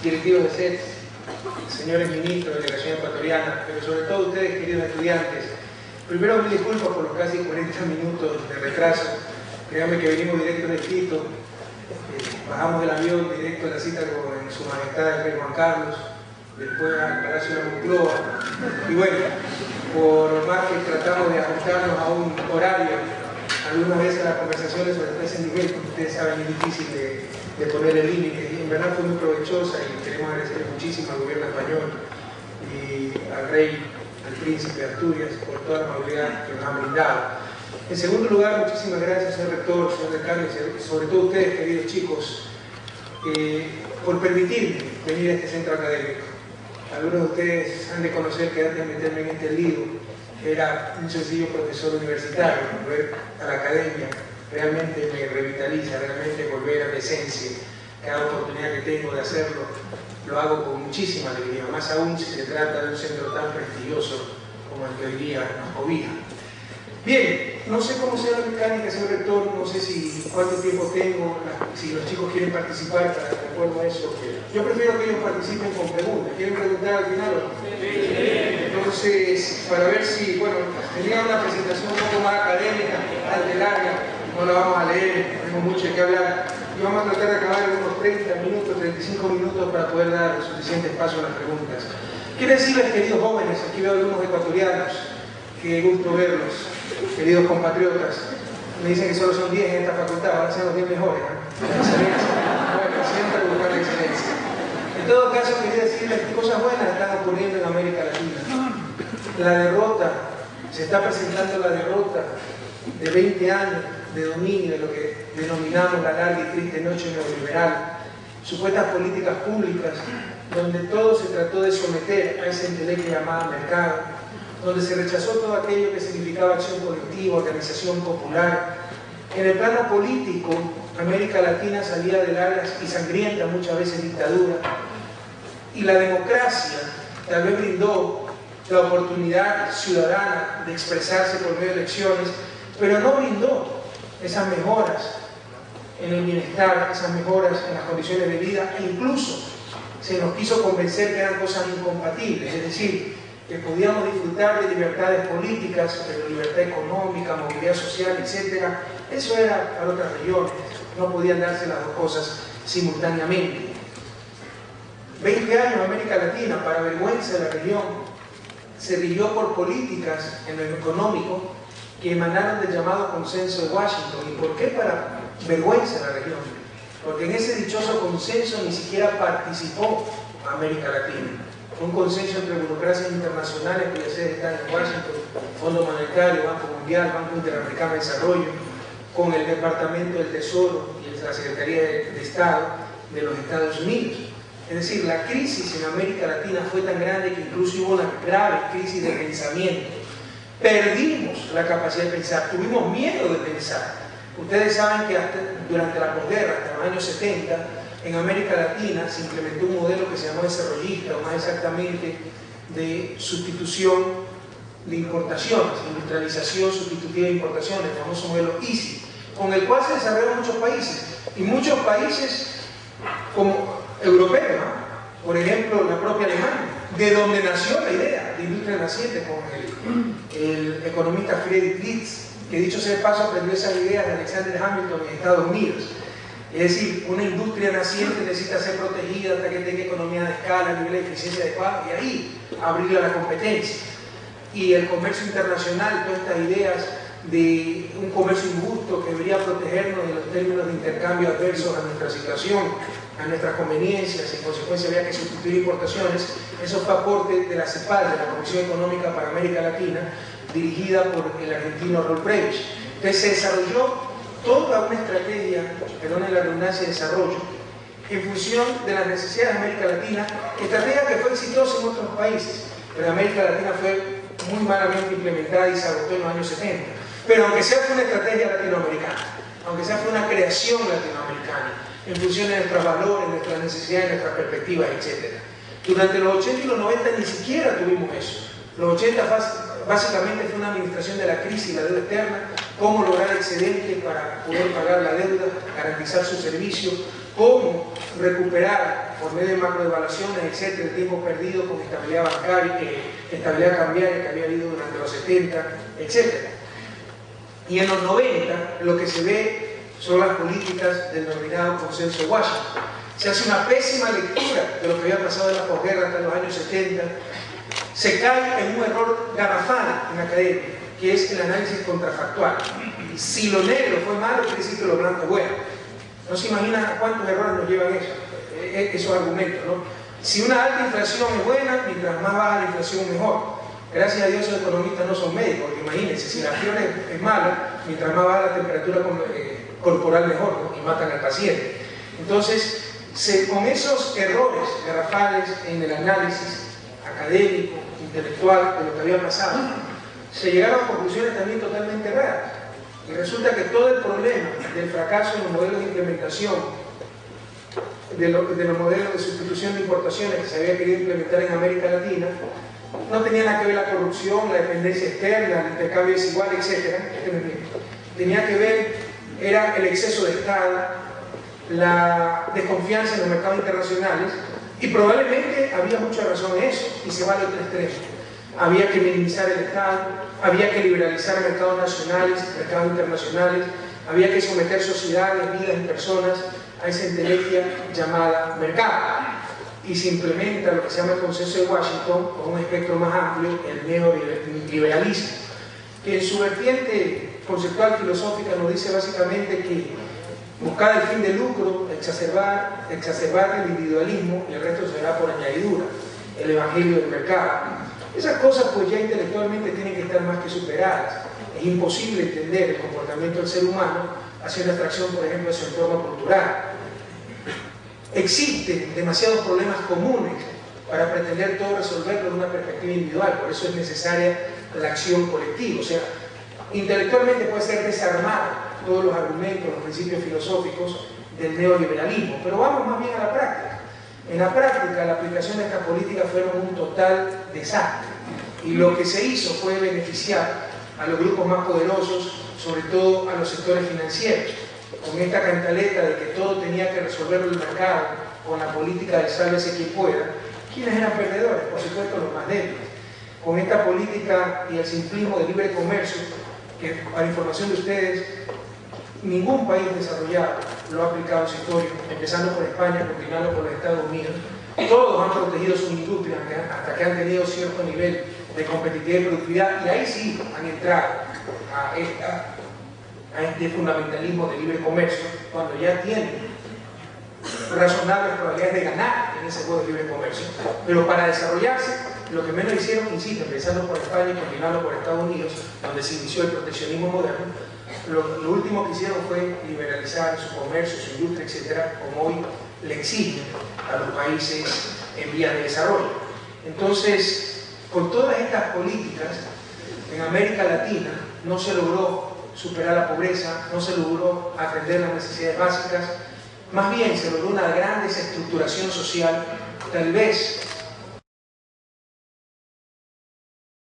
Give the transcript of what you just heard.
directivos de SET, señores ministros, delegación ecuatoriana, pero sobre todo ustedes, queridos estudiantes. Primero, mil disculpas por los casi 40 minutos de retraso. Créanme que venimos directo de Quito, bajamos del avión directo a la cita con su majestad el rey Juan Carlos, después al Palacio de la Moncloa, y bueno, por más que tratamos de ajustarnos a un horario, algunas veces las conversaciones sobre ese nivel, como ustedes saben, es difícil de poner el límite, y en verdad fue muy provechosa, y queremos agradecer muchísimo al gobierno español y al rey, al príncipe de Asturias, por toda la amabilidad que nos han brindado. En segundo lugar, muchísimas gracias, señor rector, señor decano, y sobre todo ustedes, queridos chicos, por permitirme venir a este centro académico. Algunos de ustedes han de conocer que antes de meterme en este lío, era un sencillo profesor universitario. Volver a la academia realmente me revitaliza, realmente volver a la esencia. Cada oportunidad que tengo de hacerlo, lo hago con muchísima alegría, más aún si se trata de un centro tan prestigioso como el que hoy día nos cobija. Bien, no sé cómo sea la mecánica, señor rector, no sé cuánto tiempo tengo, si los chicos quieren participar para de acuerdo a eso. Yo prefiero que ellos participen con preguntas. ¿Quieren preguntar al final o no? Entonces, para ver si, bueno, tenía una presentación un poco más académica, bastante larga, no la vamos a leer, tenemos mucho de qué hablar, y vamos a tratar de acabar en unos 30 minutos, 35 minutos para poder dar suficiente espacio a las preguntas. Quiero decirles, queridos jóvenes, aquí veo algunos ecuatorianos, qué gusto verlos, queridos compatriotas. Me dicen que solo son 10 en esta facultad, ahora sean los 10 mejores, ¿no? La excelencia, bueno, siempre buscar la excelencia. En todo caso, quería decirles que cosas buenas están ocurriendo en América Latina. La derrota, se está presentando la derrota de 20 años de dominio de lo que denominamos la larga y triste noche neoliberal, supuestas políticas públicas donde todo se trató de someter a ese entelequia llamado mercado, donde se rechazó todo aquello que significaba acción colectiva, organización popular. En el plano político, América Latina salía de largas y sangrientas muchas veces dictaduras, y la democracia tal vez brindó la oportunidad ciudadana de expresarse por medio de elecciones, pero no brindó esas mejoras en el bienestar, esas mejoras en las condiciones de vida, e incluso se nos quiso convencer que eran cosas incompatibles, es decir, que podíamos disfrutar de libertades políticas, pero libertad económica, movilidad social, etc. Eso era para otras regiones, no podían darse las dos cosas simultáneamente. 20 años América Latina, para vergüenza de la región, se rigió por políticas en lo económico que emanaron del llamado consenso de Washington. ¿Y por qué para vergüenza de la región? Porque en ese dichoso consenso ni siquiera participó América Latina. Fue un consenso entre burocracias internacionales cuyas sedes están en Washington, Fondo Monetario, Banco Mundial, Banco Interamericano de Desarrollo, con el Departamento del Tesoro y la Secretaría de Estado de los Estados Unidos. Es decir, la crisis en América Latina fue tan grande que incluso hubo una grave crisis de pensamiento. Perdimos la capacidad de pensar, tuvimos miedo de pensar. Ustedes saben que durante la posguerra, hasta los años 70, en América Latina se implementó un modelo que se llamó desarrollista, o más exactamente de sustitución de importaciones, industrialización sustitutiva de importaciones, el famoso modelo EASY, con el cual se desarrollaron muchos países, y muchos países como europeos, ¿no? Por ejemplo, la propia Alemania, de donde nació la idea de industria naciente con el economista Friedrich List, que dicho sea de paso aprendió esas ideas de Alexander Hamilton en Estados Unidos. Es decir, una industria naciente necesita ser protegida hasta que tenga economía de escala, nivel de eficiencia adecuado, y ahí abrirle a la competencia. Y el comercio internacional, todas estas ideas de un comercio injusto que debería protegernos en los términos de intercambio adversos a nuestra situación, a nuestras conveniencias, en consecuencia había que sustituir importaciones. Eso fue aporte de la CEPAL, de la Comisión Económica para América Latina, dirigida por el argentino Raúl Prebisch. Entonces se desarrolló toda una estrategia, perdón la redundancia, de desarrollo en función de las necesidades de América Latina, estrategia que fue exitosa en otros países, pero en América Latina fue muy malamente implementada y se agotó en los años 70. Pero aunque sea fue una estrategia latinoamericana, aunque sea fue una creación latinoamericana, en función de nuestros valores, nuestras necesidades, nuestras perspectivas, etc. Durante los 80 y los 90 ni siquiera tuvimos eso. Los 80 básicamente fue una administración de la crisis y la deuda externa, cómo lograr excedentes para poder pagar la deuda, garantizar su servicio, cómo recuperar por medio de macrodevaluaciones, etcétera, el tiempo perdido con estabilidad bancaria, estabilidad cambiaria que había habido durante los 70, etcétera. Y en los 90 lo que se ve son las políticas del denominado consenso de Washington. Se hace una pésima lectura de lo que había pasado en la posguerra hasta los años 70. Se cae en un error garrafal en la academia, que es el análisis contrafactual. Si lo negro fue malo, quiere decir que lo blanco es bueno. No se imagina cuántos errores nos llevan esos argumentos, ¿no? Si una alta inflación es buena, mientras más baja la inflación mejor. Gracias a Dios los economistas no son médicos, porque imagínense, si la fiebre es mala, mientras más baja la temperatura corporal mejor, ¿no? Y matan al paciente. Entonces, con esos errores garrafales en el análisis académico, intelectual de lo que había pasado, se llegaron a conclusiones también totalmente erradas. Y resulta que todo el problema del fracaso en los modelos de implementación, de los modelos de sustitución de importaciones que se había querido implementar en América Latina, no tenía nada que ver la corrupción, la dependencia externa, el intercambio desigual, etc. Tenía que ver, era el exceso de Estado, la desconfianza en los mercados internacionales, y probablemente había mucha razón en eso, y se va al otro extremo. Había que minimizar el Estado, había que liberalizar mercados nacionales, mercados internacionales, había que someter sociedades, vidas y personas a esa entelequia llamada mercado. Y se implementa lo que se llama el consenso de Washington con un espectro más amplio, el neoliberalismo, que en su vertiente conceptual filosófica nos dice básicamente que buscar el fin de lucro, exacerbar el individualismo y el resto se hará por añadidura, el evangelio del mercado. Esas cosas pues ya intelectualmente tienen que estar más que superadas. Es imposible entender el comportamiento del ser humano haciendo abstracción, por ejemplo, de su entorno cultural. Existen demasiados problemas comunes para pretender todo resolverlo de una perspectiva individual, por eso es necesaria la acción colectiva. O sea, intelectualmente puede ser desarmar todos los argumentos, los principios filosóficos del neoliberalismo, pero vamos más bien a la práctica. En la práctica, la aplicación de estas políticas fueron un total desastre, y lo que se hizo fue beneficiar a los grupos más poderosos, sobre todo a los sectores financieros, con esta cantaleta de que todo tenía que resolverlo el mercado con la política de sálvese quien pueda. ¿Quiénes eran perdedores? Por supuesto, los más débiles. Con esta política y el simplismo de libre comercio, que para información de ustedes, ningún país desarrollado lo ha aplicado en su historia, empezando por España, continuando por los Estados Unidos. Todos han protegido su industria hasta que han tenido cierto nivel de competitividad y productividad, y ahí sí han entrado a este fundamentalismo de libre comercio, cuando ya tienen razonables probabilidades de ganar en ese juego de libre comercio. Pero para desarrollarse, lo que menos hicieron, insisto, empezando por España y continuando por Estados Unidos, donde se inició el proteccionismo moderno, lo último que hicieron fue liberalizar su comercio, su industria, etcétera, como hoy le exigen a los países en vías de desarrollo. Entonces, con todas estas políticas, en América Latina no se logró superar la pobreza, no se logró atender las necesidades básicas, más bien se logró una gran desestructuración social, tal vez